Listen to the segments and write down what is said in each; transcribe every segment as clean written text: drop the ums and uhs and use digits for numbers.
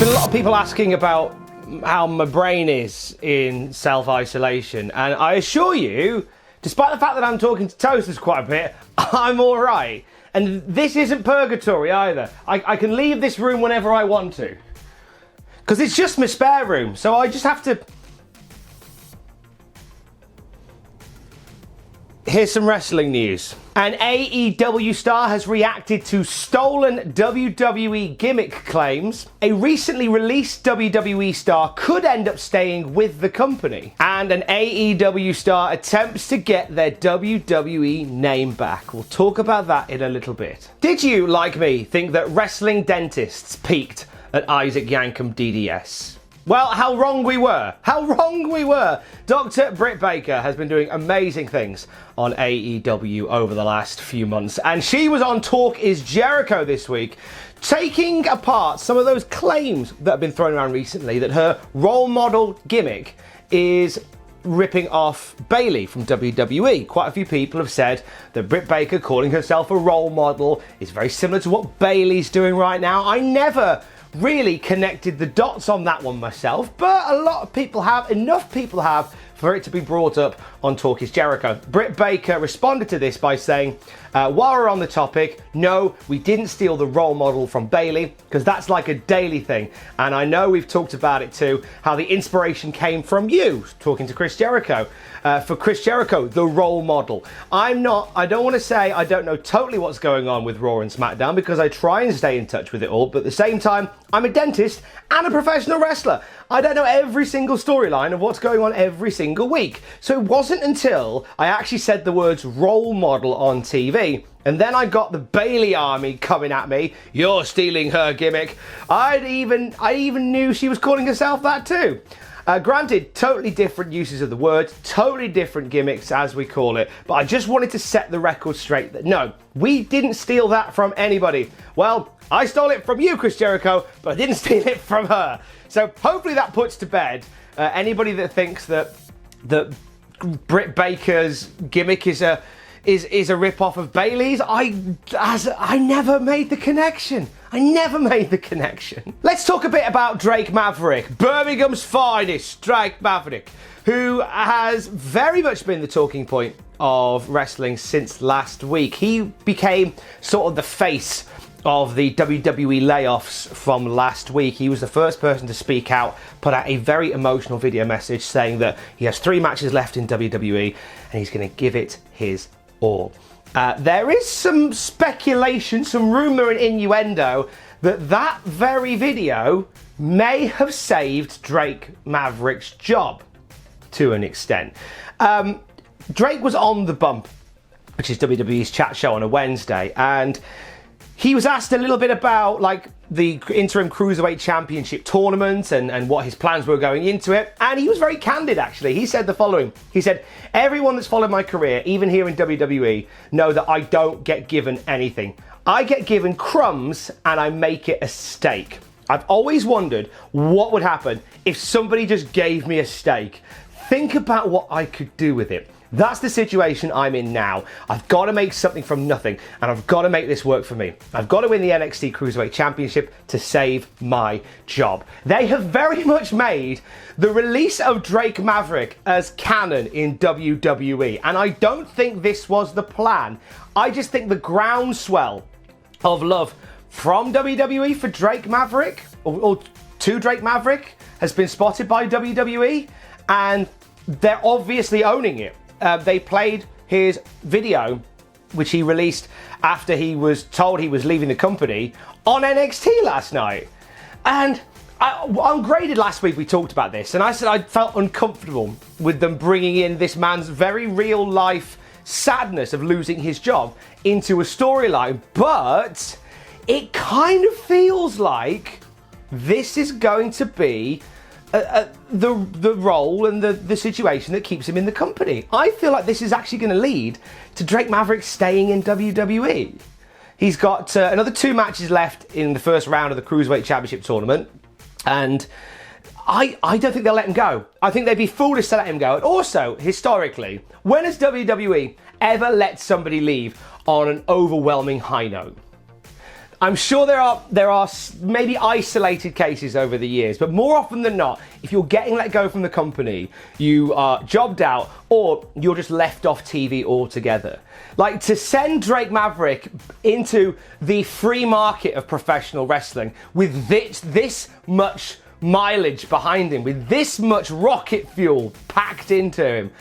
Been a lot of people asking about how my brain is in self-isolation, and I assure you, despite the fact that I'm talking to toasters quite a bit, I'm all right. And this isn't purgatory either. I can leave this room whenever I want to, because it's just my spare room, so I just have to... Here's some wrestling news. An AEW star has reacted to stolen WWE Gimmick claims. A recently released WWE star could end up staying with the company. And an AEW star attempts to get their WWE name back. We'll talk about that in a little bit. Did you, like me, think that wrestling dentists peaked at Isaac Yankem DDS? Well, how wrong we were. How wrong we were. Dr. Britt Baker has been doing amazing things on AEW over the last few months. And she was on Talk Is Jericho this week, taking apart some of those claims that have been thrown around recently that her role model gimmick is ripping off Bayley from WWE. Quite a few people have said that Britt Baker calling herself a role model is very similar to what Bayley's doing right now. I never really connected the dots on that one myself, but a lot of people have, enough people have, for it to be brought up on Talk Is Jericho. Britt Baker responded to this by saying, while we're on the topic, no, we didn't steal the role model from Bayley, because that's like a daily thing. And I know we've talked about it too, how the inspiration came from you, talking to Chris Jericho. For Chris Jericho, the role model. I don't want to say I don't know totally what's going on with Raw and SmackDown, because I try and stay in touch with it all, but at the same time, I'm a dentist and a professional wrestler. I don't know every single storyline of what's going on every single week. So it wasn't until I actually said the words role model on TV, and then I got the Bayley army coming at me, you're stealing her gimmick. I even knew she was calling herself that too. Granted, totally different uses of the word, totally different gimmicks as we call it, but I just wanted to set the record straight that no, we didn't steal that from anybody. Well, I stole it from you, Chris Jericho, but I didn't steal it from her. So hopefully that puts to bed anybody that thinks that Britt Baker's gimmick is a rip-off of Bayley's. I never made the connection. I never made the connection. Let's talk a bit about Drake Maverick, Birmingham's finest, Drake Maverick, who has very much been the talking point of wrestling since last week. He became sort of the face of the WWE layoffs from last week. He was the first person to speak out, put out a very emotional video message saying that he has 3 matches left in WWE and he's going to give it his all. There is some speculation, some rumour and innuendo that very video may have saved Drake Maverick's job to an extent. Drake was on The Bump, which is WWE's chat show on a Wednesday, and he was asked a little bit about like the interim cruiserweight championship tournament and what his plans were going into it. And he was very candid, actually. He said the following. He said, everyone that's followed my career, even here in WWE, know that I don't get given anything. I get given crumbs and I make it a steak. I've always wondered what would happen if somebody just gave me a steak. Think about what I could do with it. That's the situation I'm in now. I've got to make something from nothing, and I've got to make this work for me. I've got to win the NXT Cruiserweight Championship to save my job. They have very much made the release of Drake Maverick as canon in WWE, and I don't think this was the plan. I just think the groundswell of love from WWE for Drake Maverick, or to Drake Maverick, has been spotted by WWE, and they're obviously owning it. They played his video, which he released after he was told he was leaving the company, on NXT last night. And on Graded last week, we talked about this, and I said I felt uncomfortable with them bringing in this man's very real life sadness of losing his job into a storyline. But it kind of feels like this is going to be the role and the situation that keeps him in the company. I feel like this is actually going to lead to Drake Maverick staying in WWE. He's got another 2 matches left in the first round of the Cruiserweight Championship tournament, and I don't think they'll let him go. I think they'd be foolish to let him go. And also, historically, when has WWE ever let somebody leave on an overwhelming high note? I'm sure there are maybe isolated cases over the years, but more often than not, if you're getting let go from the company, you are jobbed out or you're just left off TV altogether. Like, to send Drake Maverick into the free market of professional wrestling with this much mileage behind him, with this much rocket fuel packed into him,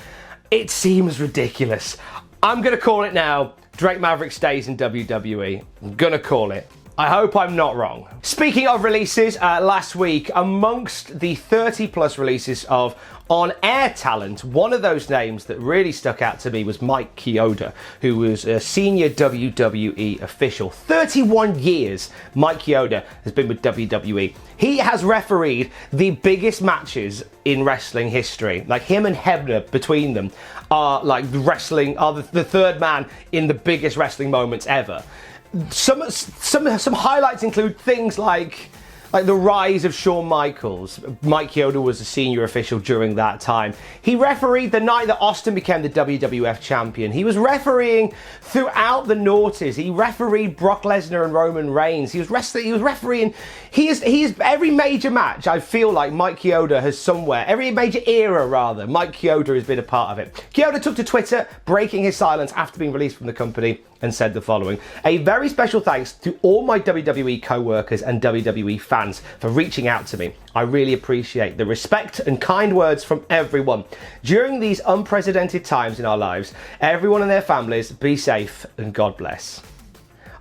it seems ridiculous. I'm going to call it now. Drake Maverick stays in WWE. I'm going to call it. I hope I'm not wrong. Speaking of releases, last week, amongst the 30 plus releases of on-air talent, one of those names that really stuck out to me was Mike Keota, who was a senior WWE official. 31 years Mike Keota has been with WWE. He has refereed the biggest matches in wrestling history. Like, him and Hebner, between them, are like the third man in the biggest wrestling moments ever. Some highlights include things like the rise of Shawn Michaels. Mike Keota was a senior official during that time. He refereed the night that Austin became the WWF champion. He was refereeing throughout the noughties. He refereed Brock Lesnar and Roman Reigns. He was refereeing. He is every major match. I feel like Mike Keota has somewhere, every major era rather, Mike Keota has been a part of it. Keota took to Twitter, breaking his silence after being released from the company, and said the following: "A very special thanks to all my WWE co-workers and WWE fans for reaching out to me. I really appreciate the respect and kind words from everyone. During these unprecedented times in our lives, everyone and their families, be safe and God bless."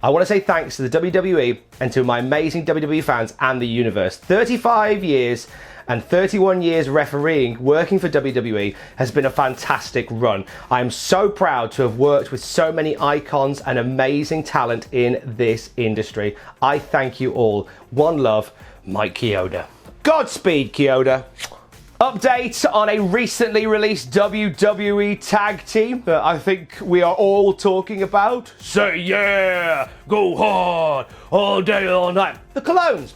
I want to say thanks to the WWE and to my amazing WWE fans and the universe. 35 years and 31 years refereeing, working for WWE has been a fantastic run. I am so proud to have worked with so many icons and amazing talent in this industry. I thank you all. One love, Mike Keota. Godspeed, Keota. Update on a recently released WWE Tag Team that I think we are all talking about. Say yeah, go hard, all day, all night. The Colognes.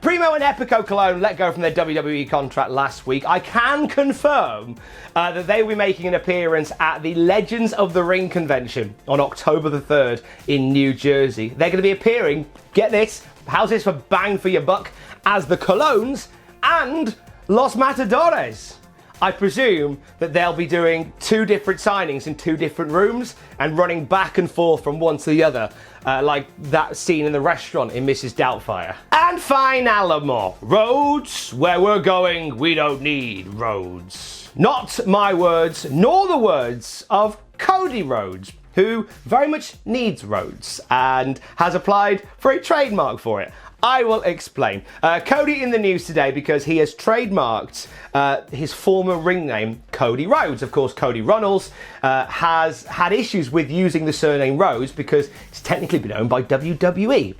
Primo and Epico Cologne let go from their WWE contract last week. I can confirm that they will be making an appearance at the Legends of the Ring convention on October the 3rd in New Jersey. They're going to be appearing, get this, how's this for bang for your buck, as the Colognes and Los Matadores. I presume that they'll be doing two different signings in two different rooms and running back and forth from one to the other, like that scene in the restaurant in Mrs. Doubtfire. And finally, Rhodes, where we're going, we don't need roads. Not my words, nor the words of Cody Rhodes, who very much needs roads and has applied for a trademark for it. I will explain. Cody in the news today because he has trademarked his former ring name, Cody Rhodes. Of course, Cody Runnels has had issues with using the surname Rhodes because it's technically been owned by WWE.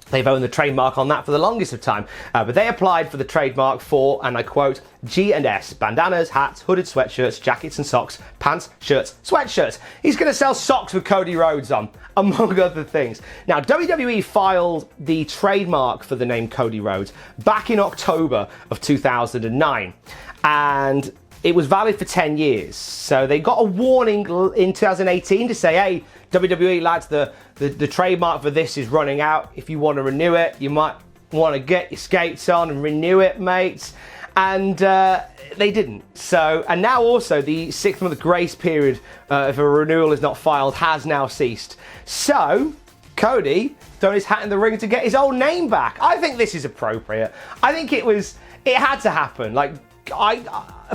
They've owned the trademark on that for the longest of time, but they applied for the trademark for, and I quote, G&S, bandanas, hats, hooded sweatshirts, jackets and socks, pants, shirts, sweatshirts. He's going to sell socks with Cody Rhodes on, among other things. Now, WWE filed the trademark for the name Cody Rhodes back in October of 2009, and it was valid for 10 years. So they got a warning in 2018 to say, hey, WWE lads, the trademark for this is running out. If you want to renew it, you might want to get your skates on and renew it, mates. And they didn't. So, and now also the 6-month grace period if a renewal is not filed has now ceased. So Cody thrown his hat in the ring to get his old name back. I think this is appropriate. I think it had to happen. Like,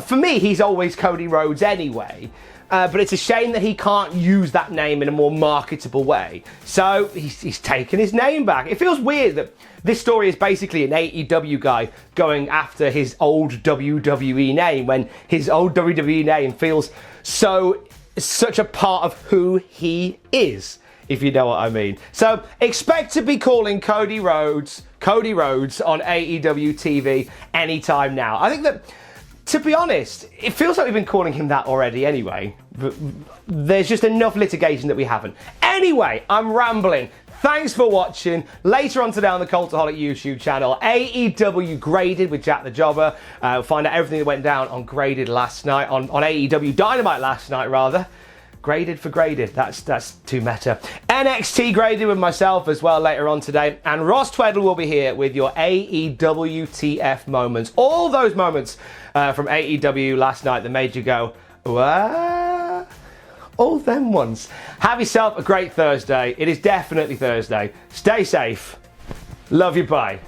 for me, he's always Cody Rhodes anyway. But it's a shame that he can't use that name in a more marketable way. So he's taken his name back. It feels weird that this story is basically an AEW guy going after his old WWE name when his old WWE name feels such a part of who he is, if you know what I mean. So expect to be calling Cody Rhodes on AEW TV anytime now. I think that, to be honest, it feels like we've been calling him that already anyway. But there's just enough litigation that we haven't. Anyway, I'm rambling. Thanks for watching. Later on today on the Cultaholic YouTube channel, AEW Graded with Jack the Jobber. We'll find out everything that went down on Graded last night, on AEW Dynamite last night rather. Graded for graded. That's too meta. NXT graded with myself as well later on today. And Ross Tweddle will be here with your AEW TF moments. All those moments from AEW last night that made you go, what? All them ones. Have yourself a great Thursday. It is definitely Thursday. Stay safe. Love you. Bye.